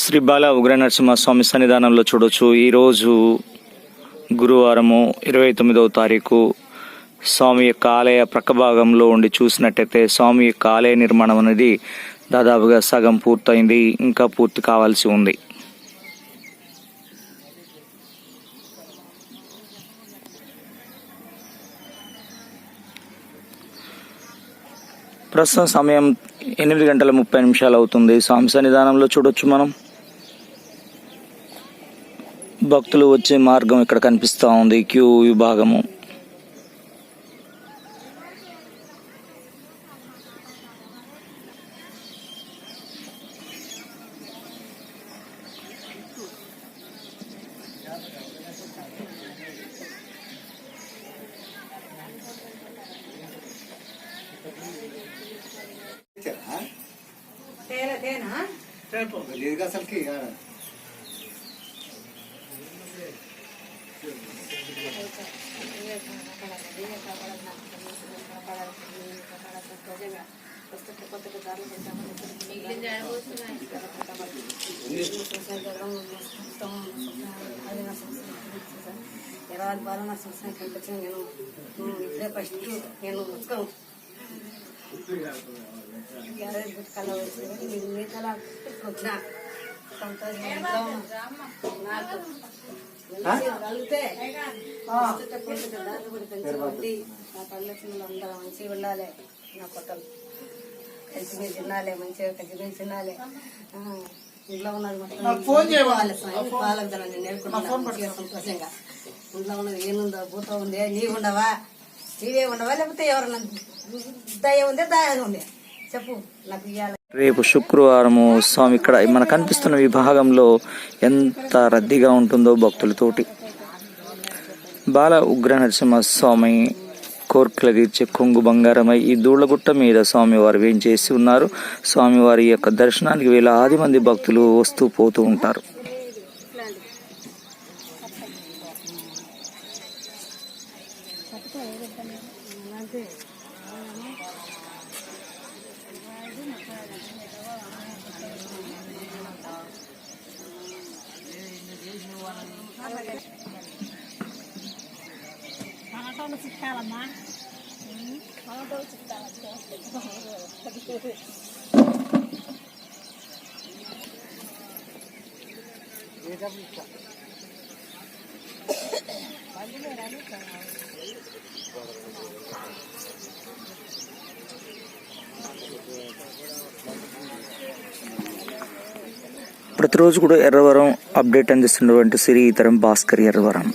శ్రీ బాల ఉగ్ర నరసింహస్వామి సన్నిధానంలో చూడొచ్చు. ఈరోజు గురువారము 29వ తారీఖు స్వామి యొక్క ఆలయ ప్రక్క భాగంలో ఉండి చూసినట్టయితే స్వామి యొక్క ఆలయ నిర్మాణం అనేది దాదాపుగా సగం పూర్తయింది, ఇంకా పూర్తి కావాల్సి ఉంది. ప్రస్తుతం సమయం 8:30 అవుతుంది. స్వామి సన్నిధానంలో చూడొచ్చు మనం. భక్తులు వచ్చే మార్గం ఇక్కడ కనిపిస్తూ ఉంది, క్యూ విభాగము. బాలన సంస్థ కనిపించిన నేను ఇప్పుడే ఫస్ట్ నేను వచ్చాను కళ వచ్చి మీ కళ వచ్చిన సంతోషంగా నాకు కలిగితే పెంచుకోండి. నా తల్లిదండ్రులు అందరూ మంచిగా ఉండాలి, నా కొట్టలు కలిసి మీరు తినాలి, మంచిగా కలిసి మీరు తినాలి. ఇంట్లో ఉన్నది మొత్తం పాలకుదలని నేర్చుకుంటున్నాను మంచిగా సంతోషంగా. ఇంట్లో ఉన్నది ఏముందో భూతం ఉంది, నీవు ఉండవా, నీవే ఉండవా, లేకపోతే ఎవరన్నా దయ ఉందే దయ ఉండే చెప్పు నాకు ఇవ్వాలి. రేపు శుక్రవారము స్వామి ఇక్కడ మన కనిపిస్తున్న విభాగంలో ఎంత రద్దీగా ఉంటుందో భక్తులతోటి. బాల ఉగ్ర నరసింహస్వామి కోర్కెల తీర్చే కొంగు బంగారమై ఈ దూళ్లగుట్ట మీద స్వామివారు వేంచేసి ఉన్నారు. స్వామివారి యొక్క దర్శనానికి వేలాది మంది భక్తులు వస్తూ పోతూ ఉంటారు. చిట్టాలమ్మా ప్రతిరోజు కూడా ఎర్రవరం అప్డేట్ అందిస్తున్నటువంటి శ్రీతరం భాస్కర్ ఎర్రవరం.